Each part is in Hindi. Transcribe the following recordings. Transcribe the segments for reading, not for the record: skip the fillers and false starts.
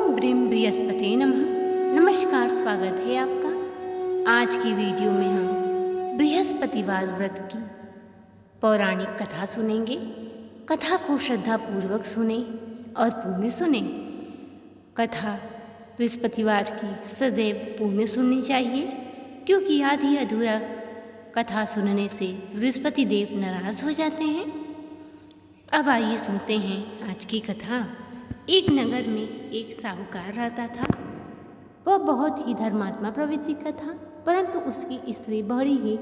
ओम ब्रीम बृहस्पति नमः। नमस्कार, स्वागत है आपका। आज की वीडियो में हम बृहस्पतिवार व्रत की पौराणिक कथा सुनेंगे। कथा को श्रद्धापूर्वक सुने और पुण्य सुने। कथा बृहस्पतिवार की सदैव पुण्य सुननी चाहिए, क्योंकि आधी अधूरा कथा सुनने से बृहस्पति देव नाराज हो जाते हैं। अब आइए सुनते हैं आज की कथा। एक नगर में एक साहूकार रहता था। वह बहुत ही धर्मात्मा प्रवृत्ति का था, परंतु उसकी स्त्री बड़ी ही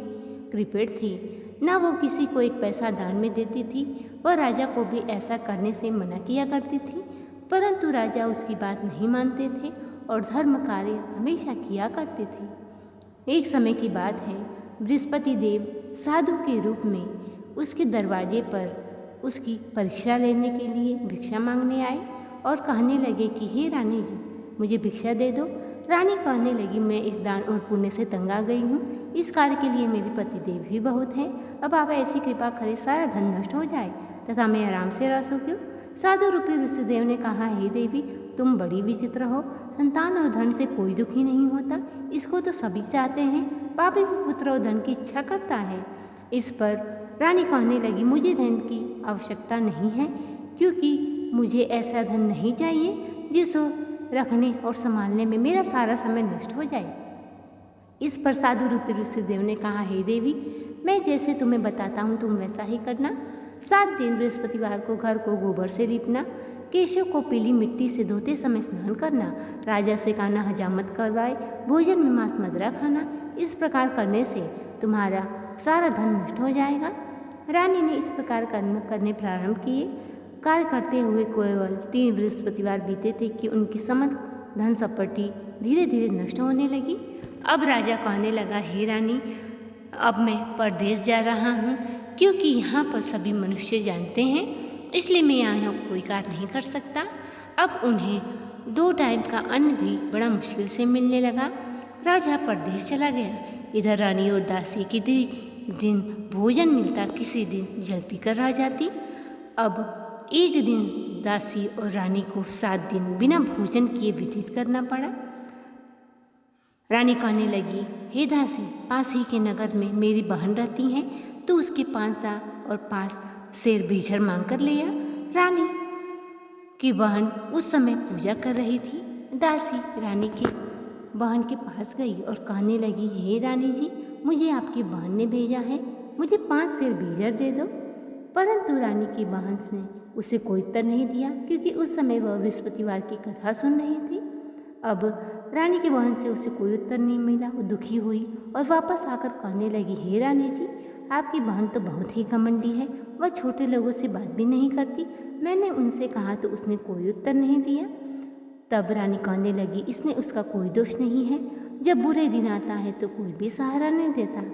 कृपण थी। न वो किसी को एक पैसा दान में देती थी। वह राजा को भी ऐसा करने से मना किया करती थी, परंतु राजा उसकी बात नहीं मानते थे और धर्म कार्य हमेशा किया करते थे। एक समय की बात है, बृहस्पति देव साधु के रूप में उसके दरवाजे पर उसकी परीक्षा लेने के लिए भिक्षा मांगने आए और कहने लगे कि हे रानी जी, मुझे भिक्षा दे दो। रानी कहने लगी, मैं इस दान और पुण्य से तंग आ गई हूँ। इस कार्य के लिए मेरे पति देव भी बहुत हैं। अब आप ऐसी कृपा करें, सारा धन नष्ट हो जाए तथा मैं आराम से रह सकूं। साधु रूपी ऋषिदेव ने कहा, हे देवी, तुम बड़ी विचित्र हो। संतान और धन से कोई दुखी नहीं होता, इसको तो सभी चाहते हैं। पापी पुत्र और धन की इच्छा करता है। इस पर रानी कहने लगी, मुझे धन की आवश्यकता नहीं है, क्योंकि मुझे ऐसा धन नहीं चाहिए जिसको रखने और संभालने में मेरा सारा समय नष्ट हो जाए। इस पर साधु रूपी ऋषिदेव ने कहा, हे देवी, मैं जैसे तुम्हें बताता हूँ तुम वैसा ही करना। 7 दिन बृहस्पतिवार को घर को गोबर से लीपना, केशों को पीली मिट्टी से धोते समय स्नान करना, राजा से कहना हजामत करवाए, भोजन में मांस मदिरा खाना। इस प्रकार करने से तुम्हारा सारा धन नष्ट हो जाएगा। रानी ने इस प्रकार कर्म करने प्रारंभ किए। कार्य करते हुए केवल 3 बृहस्पतिवार बीते थे कि उनकी समस्त धन संपत्ति धीरे धीरे नष्ट होने लगी। अब राजा कहने लगा, हे रानी, अब मैं परदेश जा रहा हूँ, क्योंकि यहाँ पर सभी मनुष्य जानते हैं, इसलिए मैं यहाँ कोई कार्य नहीं कर सकता। अब उन्हें 2 टाइम का अन्न भी बड़ा मुश्किल से मिलने लगा। राजा परदेश चला गया। इधर रानी और दासी किसी दिन भोजन मिलता, किसी दिन जल्दी कर रह जाती। अब एक दिन दासी और रानी को 7 दिन बिना भोजन किए व्यतीत करना पड़ा। रानी कहने लगी, हे दासी, पास ही के नगर में मेरी बहन रहती हैं, तो उसके 5 सा और 5 शेर बीझर मांग कर ले आ। रानी की बहन उस समय पूजा कर रही थी। दासी रानी की बहन के पास गई और कहने लगी, हे रानी जी, मुझे आपकी बहन ने भेजा है, मुझे 5 शेर बीझर दे दो। परंतु रानी की बहन ने उसे कोई उत्तर नहीं दिया, क्योंकि उस समय वह बृहस्पतिवार की कथा सुन रही थी। अब रानी की बहन से उसे कोई उत्तर नहीं मिला। वो दुखी हुई और वापस आकर कहने लगी, हे रानी जी, आपकी बहन तो बहुत ही घमंडी है, वह छोटे लोगों से बात भी नहीं करती। मैंने उनसे कहा तो उसने कोई उत्तर नहीं दिया। तब रानी कहने लगी, इसमें उसका कोई दोष नहीं है, जब बुरे दिन आता है तो कोई भी सहारा नहीं देता।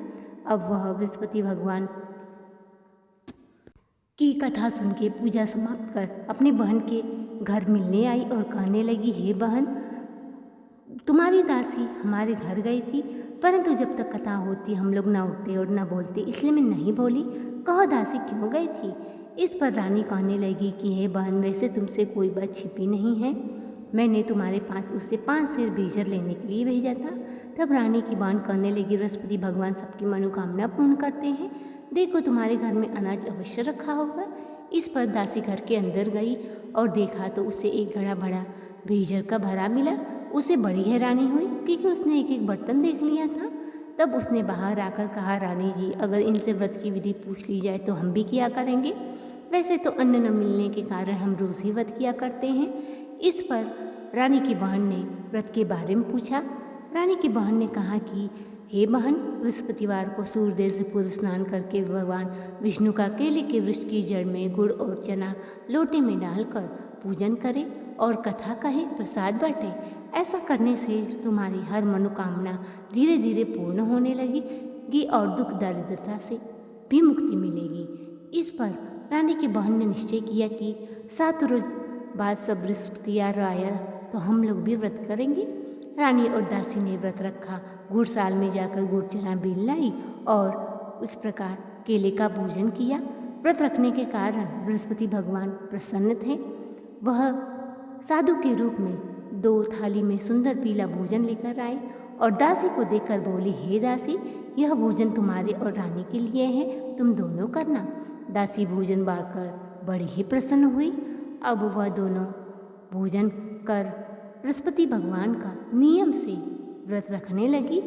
अब वह बृहस्पति भगवान की कथा सुन के पूजा समाप्त कर अपनी बहन के घर मिलने आई और कहने लगी, हे बहन, तुम्हारी दासी हमारे घर गई थी, परंतु जब तक कथा होती हम लोग ना उठते और ना बोलते, इसलिए मैं नहीं बोली। कहो दासी क्यों गई थी? इस पर रानी कहने लगी कि हे बहन, वैसे तुमसे कोई बात छिपी नहीं है, मैंने तुम्हारे पास उससे 5 शेर बीझर लेने के लिए भेजा था। तब रानी की बहन कहने लगी, बृहस्पति भगवान सबकी मनोकामना पूर्ण करते हैं, देखो तुम्हारे घर में अनाज अवश्य रखा होगा। इस पर दासी घर के अंदर गई और देखा तो उसे एक घड़ा भरा बीझर का भरा मिला। उसे बड़ी हैरानी हुई, क्योंकि उसने एक एक बर्तन देख लिया था। तब उसने बाहर आकर कहा, रानी जी, अगर इनसे व्रत की विधि पूछ ली जाए तो हम भी किया करेंगे। वैसे तो अन्न न मिलने के कारण हम रोज़ ही व्रत किया करते हैं। इस पर रानी की बहन ने व्रत के बारे में पूछा। रानी की बहन ने कहा कि हे बहन, बृहस्पतिवार को सूर्योदय से पूर्व स्नान करके भगवान विष्णु का केले के वृक्ष की जड़ में गुड़ और चना लोटे में डालकर पूजन करें और कथा कहें, प्रसाद बांटें। ऐसा करने से तुम्हारी हर मनोकामना धीरे धीरे पूर्ण होने लगेगी और दुख दरिद्रता से भी मुक्ति मिलेगी। इस पर रानी की बहन ने निश्चय किया कि 7 रोज बाद सब बृहस्पतिवार आया तो हम लोग भी व्रत करेंगे। रानी और दासी ने व्रत रखा। गुड़साल में जाकर गुड़ चना बीन लाई और उस प्रकार केले का पूजन किया। व्रत रखने के कारण बृहस्पति भगवान प्रसन्न थे। वह साधु के रूप में 2 थाली में सुंदर पीला भोजन लेकर आए और दासी को देखकर बोली, हे दासी, यह भोजन तुम्हारे और रानी के लिए है, तुम दोनों करना। दासी भोजन बांटकर बड़ी ही प्रसन्न हुई। अब वह दोनों भोजन कर बृहस्पति भगवान का नियम से व्रत रखने लगी।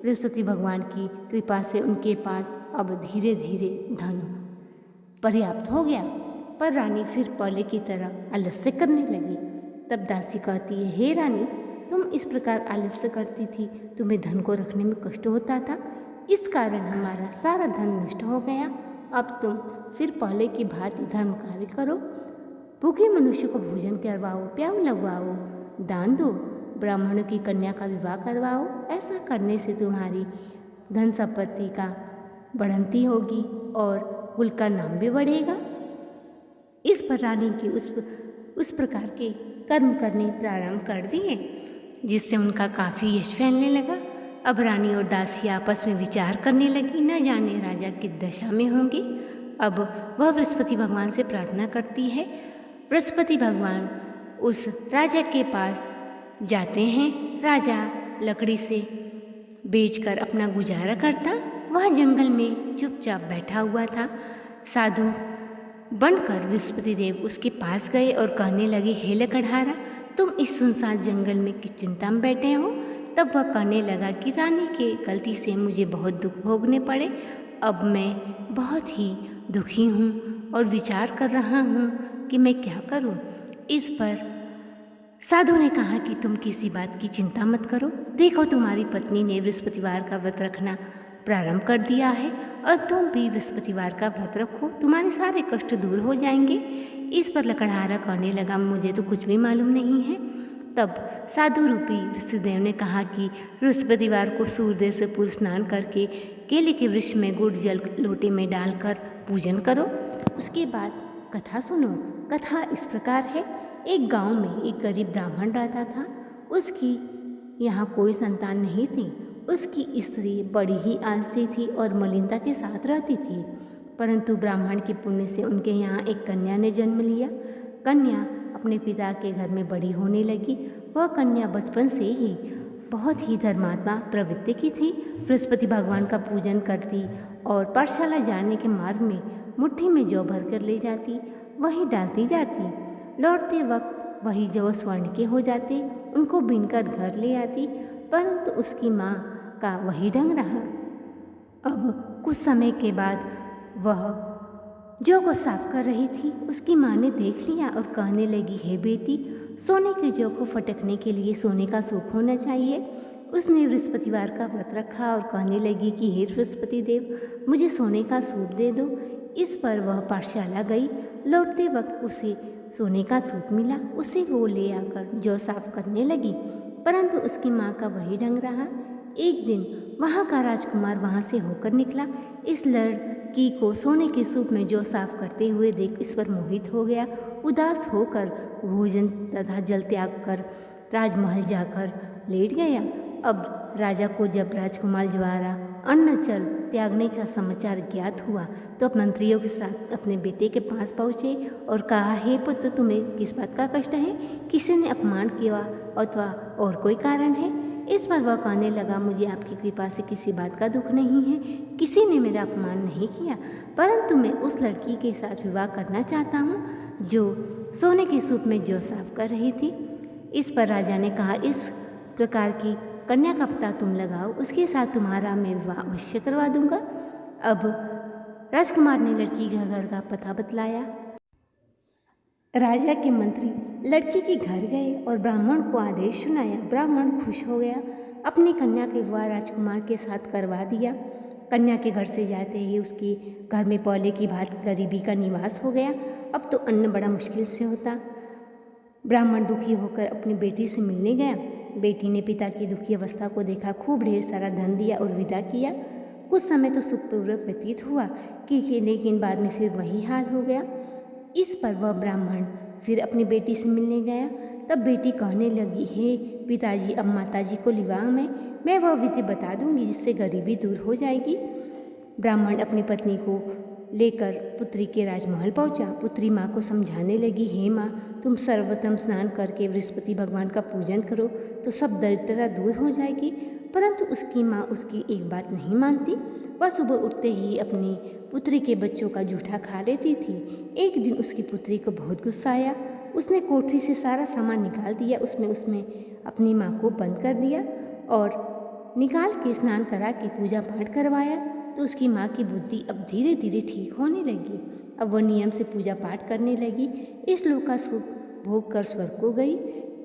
बृहस्पति भगवान की कृपा से उनके पास अब धीरे धीरे धन पर्याप्त हो गया, पर रानी फिर पहले की तरह आलस्य करने लगी। तब दासी कहती है, हे रानी, तुम इस प्रकार आलस्य करती थी, तुम्हें धन को रखने में कष्ट होता था, इस कारण हमारा सारा धन नष्ट हो गया। अब तुम फिर पहले की भांति धर्म कार्य करो, भूखे मनुष्य को भोजन करवाओ, प्याऊ लगवाओ, दान दो, ब्राह्मणों की कन्या का विवाह करवाओ। ऐसा करने से तुम्हारी धन संपत्ति का बढ़ंती होगी और कुल का नाम भी बढ़ेगा। इस पर रानी की उस प्रकार के कर्म करने प्रारंभ कर दिए, जिससे उनका काफ़ी यश फैलने लगा। अब रानी और दासी आपस में विचार करने लगी, न जाने राजा किस दशा में होंगे। अब वह बृहस्पति भगवान से प्रार्थना करती है। बृहस्पति भगवान उस राजा के पास जाते हैं। राजा लकड़ी से बेचकर अपना गुजारा करता। वह जंगल में चुपचाप बैठा हुआ था। साधु बनकर बृहस्पति देव उसके पास गए और कहने लगे, हे लकड़हारा, तुम इस सुनसान जंगल में किस चिंता में बैठे हो? तब वह कहने लगा कि रानी के गलती से मुझे बहुत दुख भोगने पड़े। अब मैं बहुत ही दुखी हूँ और विचार कर रहा हूँ कि मैं क्या करूँ। इस पर साधु ने कहा कि तुम किसी बात की चिंता मत करो, देखो तुम्हारी पत्नी ने बृहस्पतिवार का व्रत रखना प्रारंभ कर दिया है और तुम भी बृहस्पतिवार का व्रत रखो, तुम्हारे सारे कष्ट दूर हो जाएंगे। इस पर लकड़हारा कहने लगा, मुझे तो कुछ भी मालूम नहीं है। तब साधु रूपी ऋषिदेव ने कहा कि बृहस्पतिवार को सूर्योदय से पूर्व स्नान करके केले के वृक्ष में गुड़ जल लोटे में डालकर पूजन करो। उसके बाद कथा सुनो। कथा इस प्रकार है। एक गांव में एक गरीब ब्राह्मण रहता था। उसकी यहाँ कोई संतान नहीं थी। उसकी स्त्री बड़ी ही आलसी थी और मलिनता के साथ रहती थी, परंतु ब्राह्मण के पुण्य से उनके यहाँ एक कन्या ने जन्म लिया। कन्या अपने पिता के घर में बड़ी होने लगी। वह कन्या बचपन से ही बहुत ही धर्मात्मा प्रवृत्ति की थी। बृहस्पति भगवान का पूजन करती और पाठशाला जाने के मार्ग में मुट्ठी में जौ भर कर ले जाती, वही डालती जाती। लौटते वक्त वही जौ स्वर्ण के हो जाते, उनको बीनकर घर ले आती, परंतु उसकी माँ का वही ढंग रहा। अब कुछ समय के बाद वह जौ को साफ कर रही थी। उसकी माँ ने देख लिया और कहने लगी, हे बेटी, सोने के जौ को फटकने के लिए सोने का सूप होना चाहिए। उसने बृहस्पतिवार का व्रत रखा और कहने लगी कि हे बृहस्पति देव, मुझे सोने का सूप दे दो। इस पर वह पाठशाला गई। लौटते वक्त उसे सोने का सूप मिला। उसे वो ले आकर जौ साफ करने लगी, परंतु उसकी माँ का वही ढंग रहा। एक दिन वहाँ का राजकुमार वहाँ से होकर निकला। इस लड़की को सोने के सूप में जौ साफ करते हुए देख इस पर मोहित हो गया। उदास होकर भोजन तथा जल त्याग कर राजमहल जाकर लेट गया। अब राजा को जब राजकुमार द्वारा अन्न जल त्यागने का समाचार ज्ञात हुआ तो मंत्रियों के साथ अपने बेटे के पास पहुँचे और कहा, हे पुत्र, तुम्हें किस बात का कष्ट है? किसी ने अपमान किया अथवा और कोई कारण है? इस पर वह कहने लगा, मुझे आपकी कृपा से किसी बात का दुख नहीं है, किसी ने मेरा अपमान नहीं किया, परंतु मैं उस लड़की के साथ विवाह करना चाहता हूँ जो सोने के सूप में जौ साफ कर रही थी। इस पर राजा ने कहा, इस प्रकार की कन्या का पता तुम लगाओ, उसके साथ तुम्हारा मैं विवाह अवश्य करवा दूंगा। अब राजकुमार ने लड़की के घर का पता बतलाया। राजा के मंत्री लड़की के घर गए और ब्राह्मण को आदेश सुनाया। ब्राह्मण खुश हो गया, अपनी कन्या के विवाह राजकुमार के साथ करवा दिया। कन्या के घर से जाते ही उसके घर में पहले की भांति गरीबी का निवास हो गया। अब तो अन्न बड़ा मुश्किल से होता। ब्राह्मण दुखी होकर अपनी बेटी से मिलने गया। बेटी ने पिता की दुखी अवस्था को देखा, खूब ढेर सारा धन दिया और विदा किया। कुछ समय तो सुखपूर्वक व्यतीत हुआ कि लेकिन बाद में फिर वही हाल हो गया। इस पर वह ब्राह्मण फिर अपनी बेटी से मिलने गया। तब बेटी कहने लगी, हे पिताजी, अब माताजी को विवाह में मैं वह विधि बता दूंगी जिससे गरीबी दूर हो जाएगी। ब्राह्मण अपनी पत्नी को लेकर पुत्री के राजमहल पहुंचा। पुत्री माँ को समझाने लगी, हे माँ, तुम सर्वप्रथम स्नान करके बृहस्पति भगवान का पूजन करो तो सब दरिद्रता दूर हो जाएगी। परंतु उसकी माँ उसकी एक बात नहीं मानती। वह सुबह उठते ही अपनी पुत्री के बच्चों का जूठा खा लेती थी। एक दिन उसकी पुत्री को बहुत गुस्सा आया। उसने कोठरी से सारा सामान निकाल दिया। उसमें अपनी माँ को बंद कर दिया और निकाल के स्नान करा के पूजा पाठ करवाया। तो उसकी माँ की बुद्धि अब धीरे धीरे ठीक होने लगी। अब वह नियम से पूजा पाठ करने लगी। इस लोक का सुख भोग कर स्वर्ग को गई।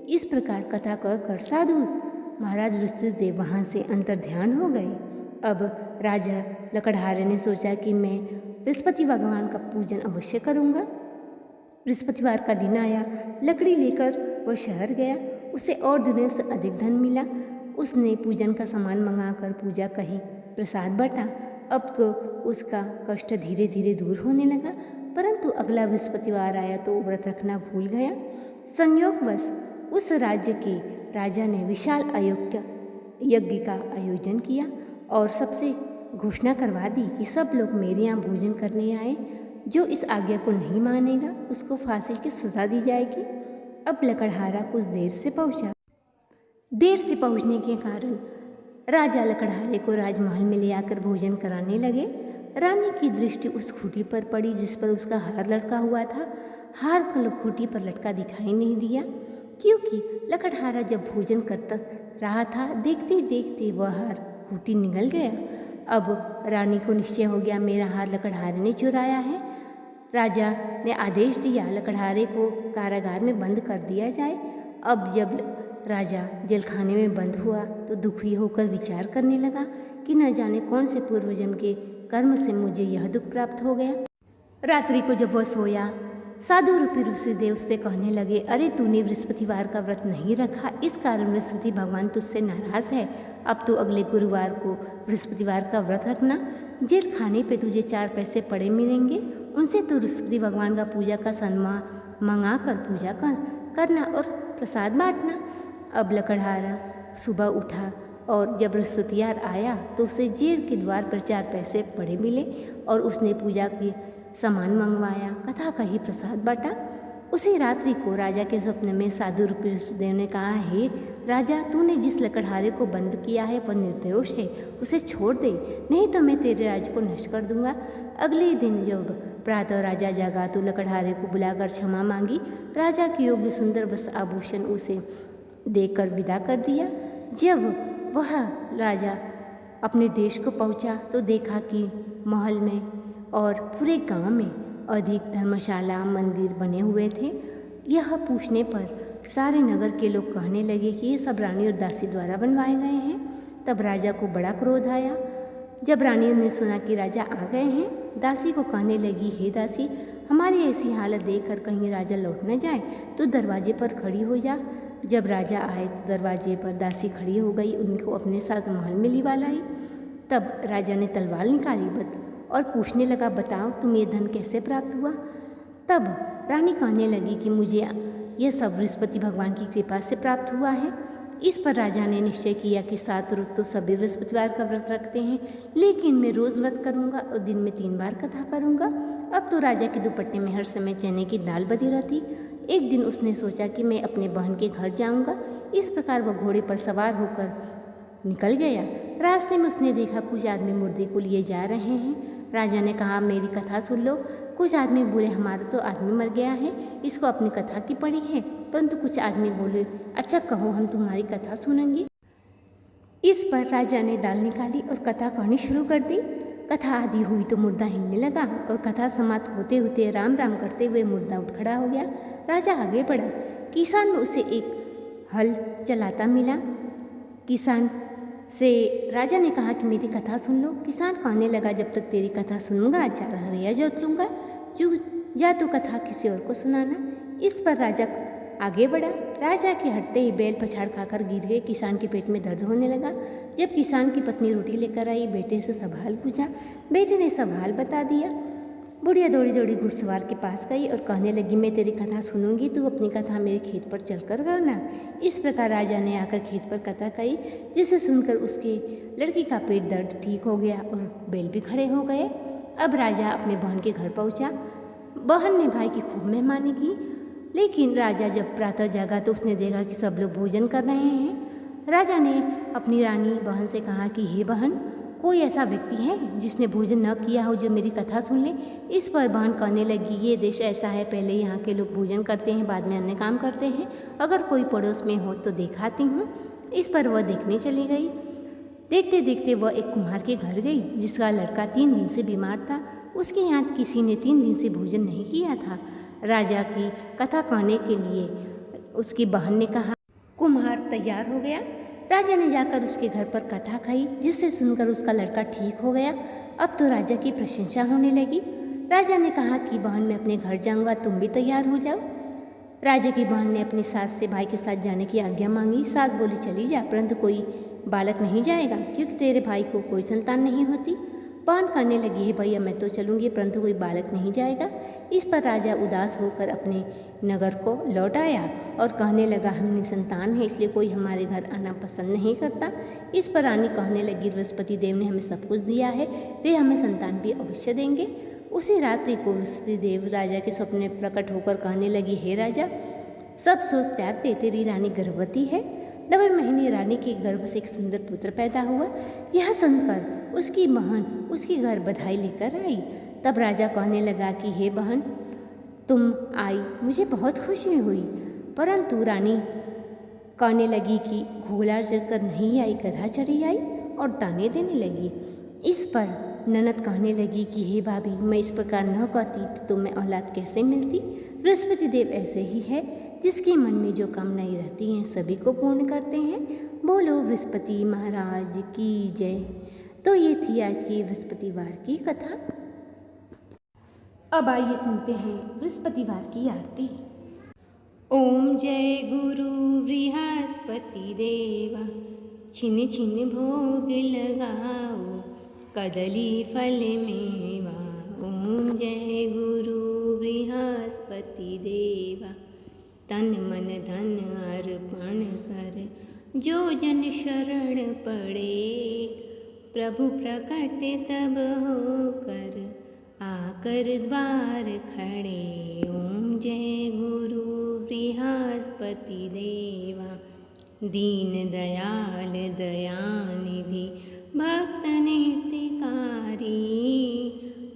इस प्रकार कथा कर साधु महाराज ऋषिदेव वहाँ से अंतर्ध्यान हो गए। अब राजा लकड़हारे ने सोचा कि मैं बृहस्पति भगवान का पूजन अवश्य करूँगा। बृहस्पतिवार का दिन आया। लकड़ी लेकर वह शहर गया। उसे और दिनों से अधिक धन मिला। उसने पूजन का सामान मंगाकर पूजा कही, प्रसाद बांटा। अब तो उसका कष्ट धीरे धीरे दूर होने लगा। परंतु अगला बृहस्पतिवार आया तो व्रत रखना भूल गया। संयोगवश उस राज्य के राजा ने विशाल यज्ञ का आयोजन किया और सबसे घोषणा करवा दी कि सब लोग मेरे यहाँ भोजन करने आए। जो इस आज्ञा को नहीं मानेगा उसको फांसी की सजा दी जाएगी। अब लकड़हारा कुछ देर से पहुंचा। देर से पहुंचने के कारण राजा लकड़हारे को राजमहल में ले आकर भोजन कराने लगे। रानी की दृष्टि उस खूंटी पर पड़ी जिस पर उसका हार लटका हुआ था। हार खूंटी पर लटका दिखाई नहीं दिया, क्योंकि लकड़हारा जब भोजन करता रहा था, देखते देखते वह हार खूंटी निगल गया। अब रानी को निश्चय हो गया, मेरा हार लकड़हारे ने चुराया है। राजा ने आदेश दिया लकड़हारे को कारागार में बंद कर दिया जाए। अब जब राजा जेलखाने में बंद हुआ तो दुखी होकर विचार करने लगा कि न जाने कौन से पूर्वजन्म के कर्म से मुझे यह दुख प्राप्त हो गया। रात्रि को जब वह सोया, साधु रूपी ऋषिदेव से कहने लगे, अरे तूने बृहस्पतिवार का व्रत नहीं रखा, इस कारण बृहस्पति भगवान तुझसे नाराज है। अब तो अगले गुरुवार को बृहस्पतिवार का व्रत रखना। जेल खाने पे तुझे 4 पैसे पड़े मिलेंगे, उनसे तो बृहस्पति भगवान का पूजा का सम्मान मंगा कर पूजा करना और प्रसाद बांटना। अब लकड़हारा सुबह उठा और जब बृहस्पतिवार आया तो उसे जेल के द्वार पर 4 पैसे पड़े मिले और उसने पूजा की सामान मंगवाया, कथा कही, प्रसाद बांटा। उसी रात्रि को राजा के स्वप्न में साधु रूपी ऋषिदेव ने कहा, हे राजा, तूने जिस लकड़हारे को बंद किया है वह निर्दोष है, उसे छोड़ दे, नहीं तो मैं तेरे राज्य को नष्ट कर दूंगा। अगले दिन जब प्रातः राजा जागा तो लकड़हारे को बुलाकर क्षमा मांगी। राजा के योग्य सुंदर वस्त्र आभूषण उसे देकर विदा कर दिया। जब वह राजा अपने देश को पहुंचा तो देखा कि महल में और पूरे गांव में अधिक धर्मशाला मंदिर बने हुए थे। यह पूछने पर सारे नगर के लोग कहने लगे कि ये सब रानी और दासी द्वारा बनवाए गए हैं। तब राजा को बड़ा क्रोध आया। जब रानी ने सुना कि राजा आ गए हैं, दासी को कहने लगी, हे दासी, हमारी ऐसी हालत देखकर कहीं राजा लौट न जाए तो दरवाजे पर खड़ी हो जा। जब राजा आए तो दरवाजे पर दासी खड़ी हो गई, उनको अपने साथ महल में लिवा लाई। तब राजा ने तलवार निकाली और पूछने लगा, बताओ तुम्हें ये धन कैसे प्राप्त हुआ। तब रानी कहने लगी कि मुझे यह सब बृहस्पति भगवान की कृपा से प्राप्त हुआ है। इस पर राजा ने निश्चय किया कि 7 रोज तो सभी बृहस्पतिवार का व्रत रखते हैं, लेकिन मैं रोज़ व्रत करूंगा और दिन में 3 बार कथा करूंगा। अब तो राजा के दुपट्टे में हर समय चने की दाल बधी रहती। एक दिन उसने सोचा कि मैं अपने बहन के घर जाऊंगा। इस प्रकार वह घोड़े पर सवार होकर निकल गया। रास्ते में उसने देखा कुछ आदमी मुर्दे को लिए जा रहे हैं। राजा ने कहा, मेरी कथा सुन लो। कुछ आदमी बोले, हमारा तो आदमी मर गया है, इसको अपनी कथा की पड़ी है। परंतु कुछ आदमी बोले, अच्छा कहो, हम तुम्हारी कथा सुनेंगे। इस पर राजा ने दाल निकाली और कथा कहनी शुरू कर दी। कथा आदि हुई तो मुर्दा हिलने लगा और कथा समाप्त होते होते राम राम करते हुए मुर्दा उठ खड़ा हो गया। राजा आगे बढ़ा। किसान में उसे एक हल चलाता मिला। किसान से राजा ने कहा कि मेरी कथा सुन लो। किसान कहने लगा, जब तक तेरी कथा सुनूंगा 4 हरिया जोत लूँगा, जा तो कथा किसी और को सुनाना। इस पर राजा आगे बढ़ा। राजा के हटते ही बैल पछाड़ खाकर गिर गए। किसान के पेट में दर्द होने लगा। जब किसान की पत्नी रोटी लेकर आई, बेटे से सब हाल पूछा। बेटे ने सब हाल बता दिया। बुढ़िया दौड़ी दौड़ी घुड़सवार के पास गई और कहने लगी, मैं तेरी कथा सुनूंगी, तू अपनी कथा मेरे खेत पर चलकर करना। इस प्रकार राजा ने आकर खेत पर कथा कही, जिसे सुनकर उसके लड़की का पेट दर्द ठीक हो गया और बैल भी खड़े हो गए। अब राजा अपने बहन के घर पहुंचा। बहन ने भाई की खूब मेहमानी की, लेकिन राजा जब प्रातः जागा तो उसने देखा कि सब लोग भोजन कर रहे हैं। राजा ने अपनी रानी बहन से कहा कि हे बहन, कोई ऐसा व्यक्ति है जिसने भोजन न किया हो जो मेरी कथा सुन ले। इस पर बहन कहने लगी, ये देश ऐसा है, पहले यहाँ के लोग भोजन करते हैं, बाद में अन्य काम करते हैं। अगर कोई पड़ोस में हो तो दिखाती हूँ। इस पर वह देखने चली गई। देखते देखते वह एक कुम्हार के घर गई जिसका लड़का 3 दिन से बीमार था। उसके यहाँ किसी ने 3 दिन से भोजन नहीं किया था। राजा की कथा कहने के लिए उसकी बहन ने कहा। कुम्हार तैयार हो गया। राजा ने जाकर उसके घर पर कथा कही, जिससे सुनकर उसका लड़का ठीक हो गया। अब तो राजा की प्रशंसा होने लगी। राजा ने कहा कि बहन, मैं अपने घर जाऊंगा, तुम भी तैयार हो जाओ। राजा की बहन ने अपनी सास से भाई के साथ जाने की आज्ञा मांगी। सास बोली, चली जा, परंतु कोई बालक नहीं जाएगा, क्योंकि तेरे भाई को कोई संतान नहीं होती। बहन कहने लगी, है भैया, मैं तो चलूँगी, परंतु कोई बालक नहीं जाएगा। इस पर राजा उदास होकर अपने नगर को लौट आया और कहने लगा, हम निसंतान हैं, इसलिए कोई हमारे घर आना पसंद नहीं करता। इस पर रानी कहने लगी, बृहस्पति देव ने हमें सब कुछ दिया है, वे हमें संतान भी अवश्य देंगे। उसी रात्रि को बृहस्पति देव राजा के स्वप्न में प्रकट होकर कहने लगी, हे राजा, सब सोच त्याग दे, तेरी रानी गर्भवती है। 9वें महीने रानी के गर्भ से एक सुंदर पुत्र पैदा हुआ। यह सुनकर उसकी बहन उसके घर बधाई लेकर आई। तब राजा कहने लगा कि हे बहन, तुम आई, मुझे बहुत खुशी हुई। परंतु रानी कहने लगी कि घोड़ा चढ़कर नहीं आई, गधा चढ़ी आई, और ताने देने लगी। इस पर ननद कहने लगी कि हे भाभी, मैं इस प्रकार न कहती तो तुम्हें औलाद कैसे मिलती। बृहस्पति देव ऐसे ही है, जिसके मन में जो कामनाएं रहती हैं सभी को पूर्ण करते हैं। बोलो बृहस्पति महाराज की जय। तो ये थी आज की बृहस्पतिवार की कथा। अब आइए सुनते हैं बृहस्पतिवार की आरती। ओम जय गुरु बृहस्पति देवा, छिन छिन भोग लगाओ, कदली फल मेवा। ओम जय गुरु बृहस्पति देवा, तन मन धन अर्पण कर, जो जन शरण पड़े, प्रभु प्रकट तब होकर, आकर द्वार खड़े। ओम जय गुरु बृहस्पति देवा, दीन दयाल दयानिधि, भक्त हितकारी,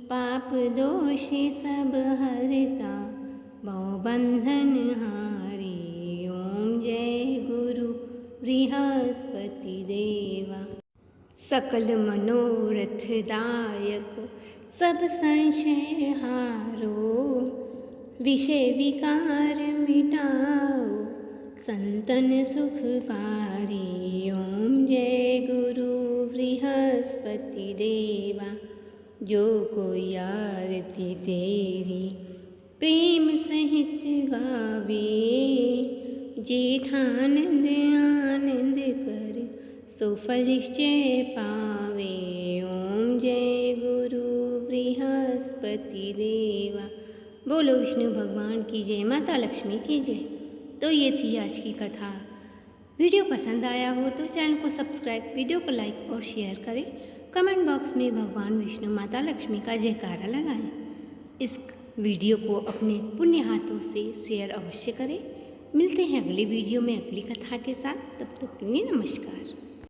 पाप दोष सब हरता, भवबंधन हारी। ओम जय गुरु बृहस्पति देवा, सकल मनोरथ दायक, सब संशय हारो, विषय विकार मिटाओ, संतन सुखकारी। ओम जय गुरु बृहस्पति देवा, जो कोई आरती तेरी प्रेम सहित गावे, जेठानंद आनंद कर, सो फल निश्चय पावे। ओम जय गुरु बृहस्पति देवा। बोलो विष्णु भगवान की जय, माता लक्ष्मी की जय। तो ये थी आज की कथा। वीडियो पसंद आया हो तो चैनल को सब्सक्राइब, वीडियो को लाइक और शेयर करें। कमेंट बॉक्स में भगवान विष्णु माता लक्ष्मी का जयकारा लगाएं। इस वीडियो को अपने पुण्य हाथों से शेयर अवश्य करें। मिलते हैं अगली वीडियो में अगली कथा के साथ। तब तक के लिए नमस्कार।